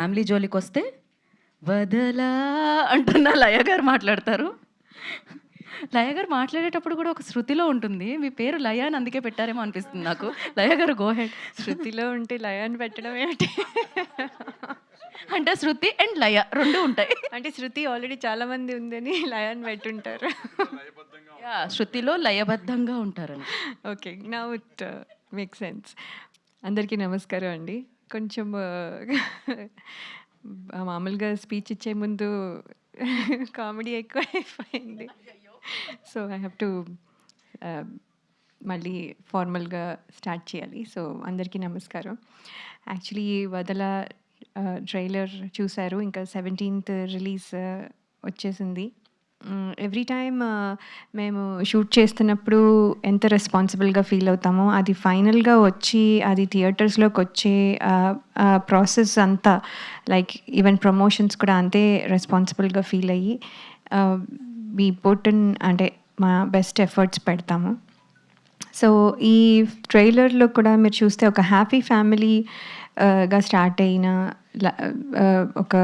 Family జోలికొస్తే వదలా అంటున్న లయ గారు మాట్లాడతారు. లయ గారు మాట్లాడేటప్పుడు కూడా ఒక శృతిలో ఉంటుంది. మీ పేరు లయ అని అందుకే పెట్టారేమో అనిపిస్తుంది నాకు. లయ గారు గో హెడ్. శృతిలో ఉంటే లయ అని పెట్టడం ఏమిటి? అంటే శృతి అండ్ లయ 2 ఉంటాయి. అంటే శృతి ఆల్రెడీ చాలా మంది ఉందని లయ అని పెట్టుంటారు. యాహ్! శృతిలో లయబద్ధంగా ఉంటారని. Okay. Now it make sense. అందరికీ నమస్కారం అండి. కొంచెం మామూలుగా స్పీచ్ ఇచ్చే ముందు కామెడీ ఎక్కువైపోయింది. సో ఐ హ్యావ్ టు మళ్ళీ ఫార్మల్గా స్టార్ట్ చేయాలి. సో అందరికీ నమస్కారం. యాక్చువల్లీ వదల ట్రైలర్ చూశారు. ఇంకా 17th రిలీజ్ వచ్చేసింది. ఎవ్రీ టైమ్ మేము షూట్ చేస్తున్నప్పుడు ఎంత రెస్పాన్సిబుల్గా ఫీల్ అవుతామో అది ఫైనల్గా వచ్చి అది థియేటర్స్లోకి వచ్చే ప్రాసెస్ అంతా లైక్ ఈవెన్ ప్రమోషన్స్ కూడా అంతే రెస్పాన్సిబుల్గా ఫీల్ అయ్యి వీ పుట్ ఇన్ అంటే మా బెస్ట్ ఎఫర్ట్స్ పెడతాము. సో ఈ ట్రైలర్లో కూడా మీరు చూస్తే ఒక హ్యాపీ ఫ్యామిలీగా స్టార్ట్ అయిన ఒక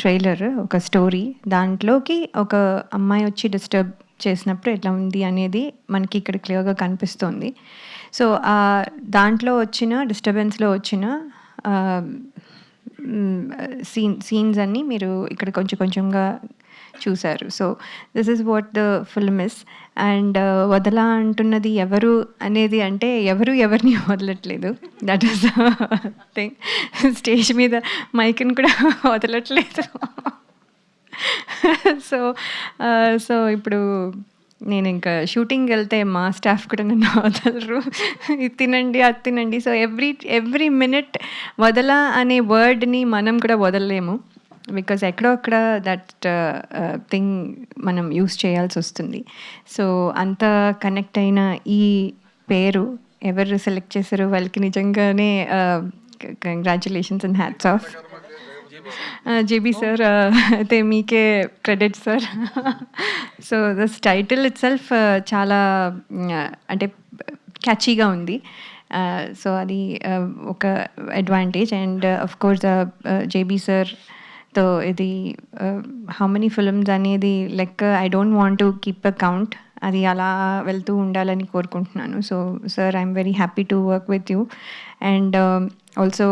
ట్రైలర్, ఒక స్టోరీ, దాంట్లోకి ఒక అమ్మాయి వచ్చి డిస్టర్బ్ చేసినప్పుడు ఎట్లా ఉంది అనేది మనకి ఇక్కడ క్లియర్గా కనిపిస్తుంది. సో దాంట్లో వచ్చిన డిస్టర్బెన్స్లో వచ్చిన సీన్స్ అన్నీ మీరు ఇక్కడ కొంచెం కొంచెంగా చూశారు. So this is what the film is. And Vadala అంటున్నది ఎవరు అనేది అంటే ఎవరు ఎవరిని వదలట్లేదు. That is thing. స్టేజ్ మీద మైక్ని కూడా వదలట్లేదు. సో ఇప్పుడు నేను ఇంకా షూటింగ్ వెళ్తే మా స్టాఫ్ కూడా నన్ను వదలరు. ఇది తినండి, అది తినండి. సో ఎవ్రీ మినిట్ వదల అనే వర్డ్ని మనం కూడా వదలలేము. బికాజ్ ఎక్కడో అక్కడ దట్ థింగ్ మనం యూస్ చేయాల్సి వస్తుంది. సో అంత కనెక్ట్ అయిన ఈ పేరు ఎవరు సెలెక్ట్ చేశారో వాళ్ళకి నిజంగానే congratulations and hats off. JB sir అయితే మీకే credit sir. So this title it self చాలా అంటే క్యాచీగా ఉంది. సో అది ఒక advantage. And of course JB sir తో ఇది హౌ మెనీ ఫిల్మ్స్ అనేది లెక్క I don't want to keep a count. అది అలా వెళ్తూ ఉండాలని కోరుకుంటున్నాను. So sir I'm very happy to work with you. And also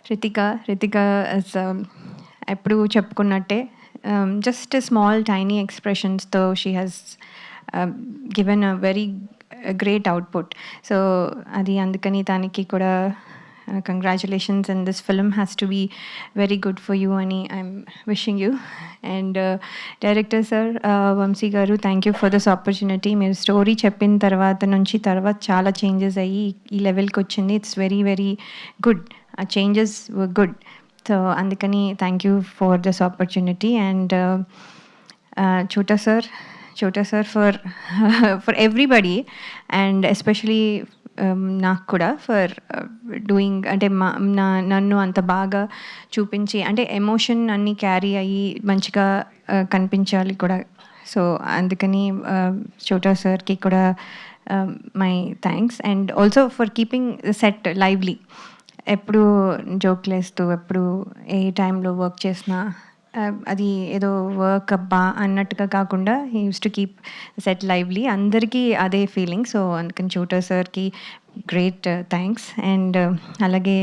Ritika ఎప్పుడు చెప్పుకున్నట్టే just small tiny ఎక్స్ప్రెషన్స్తో she has given a very great output. So అది అందుకని దానికి కూడా congratulations. And this film has to be very good for you అని I'm wishing you. And director sir Vamsi garu, thank you for this opportunity. మీరు story చెప్పిన తర్వాత చాలా changes అయ్యి ఈ లెవెల్కి వచ్చింది. It's very very good. ఆ చేంజెస్ వర్ గుడ్. సో అందుకని thank you for this opportunity. And Chota sir for everybody and especially నాకు కూడా ఫర్ డూయింగ్ అంటే నన్ను అంత బాగా చూపించి అంటే ఎమోషన్ అన్నీ క్యారీ అయ్యి మంచిగా కనిపించాలి కూడా. సో అందుకని చోటా సార్కి కూడా my thanks. And also for keeping set lively. ఎప్పుడు జోక్లేస్తూ ఎప్పుడు ఏ టైంలో వర్క్ చేసినా అది ఏదో వర్క్ అబ్బా అన్నట్టుగా కాకుండా he use to keep set lively. అందరికీ అదే ఫీలింగ్. సో అందుకని చోటా సార్కి గ్రేట్ థ్యాంక్స్. అండ్ అలాగే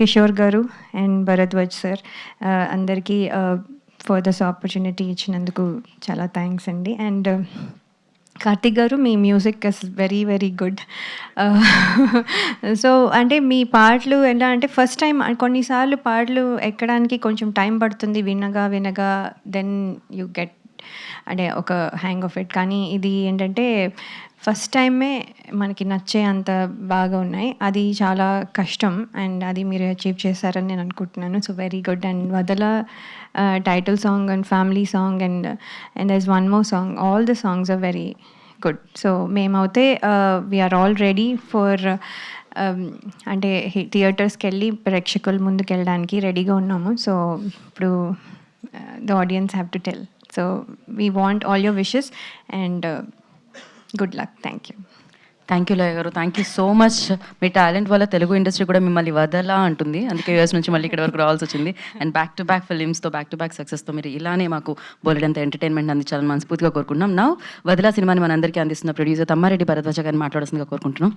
కిషోర్ గారు అండ్ భరద్వాజ్ సార్ అందరికీ ఫర్ దిస్ ఆపర్చునిటీ ఇచ్చినందుకు చాలా థ్యాంక్స్ అండి. అండ్ కార్తిక్ గారు, మీ music is very very good. So అంటే మీ పాటలు ఎలా అంటే ఫస్ట్ టైం కొన్నిసార్లు పాటలు ఎక్కడానికి కొంచెం టైం పడుతుంది. వినగా దెన్ యూ గెట్ అంటే ఒక హ్యాంగ్ ఆఫ్ ఇట్. కానీ ఇది ఏంటంటే ఫస్ట్ టైమే మనకి నచ్చే అంత బాగా ఉన్నాయి. అది చాలా కష్టం అండ్ అది మీరు అచీవ్ చేశారని నేను అనుకుంటున్నాను. So very good. And Vadala title song and family song and there is one more song. All the songs are very good. So మేమైతే వీఆర్ ఆల్ రెడీ ఫర్ అంటే థియేటర్స్కి వెళ్ళి ప్రేక్షకుల ముందుకు వెళ్ళడానికి రెడీగా ఉన్నాము. సో ఇప్పుడు the audience have to tell. So we want all your wishes and good luck. Thank you. Thank you Laya garu, thank you so much. మీ టాలెంట్ వల్ల తెలుగు ఇండస్ట్రీ కూడా మిమ్మల్ని వదలా అంటుంది, అందుకే యూఎస్ నుంచి మళ్ళీ ఇక్కడ వరకు రావాల్సి వచ్చింది. అండ్ బ్యాక్ టు బ్యాక్ ఫిలిమ్స్తో, బ్యాక్ టు బ్యాక్ సక్సెస్తో మీరు ఇలానే మాకు బోలెడంత ఎంటర్టైన్మెంట్ అందించాలని మనస్ఫూర్తిగా కోరుకుంటున్నాం. నా వదలా సినిమాని మనందరికీ అందిస్తున్న ప్రొడ్యూసర్ తమ్మారెడ్డి భరద్వాజ గారిని మాట్లాడాల్సిందిగా కోరుకుంటున్నాం.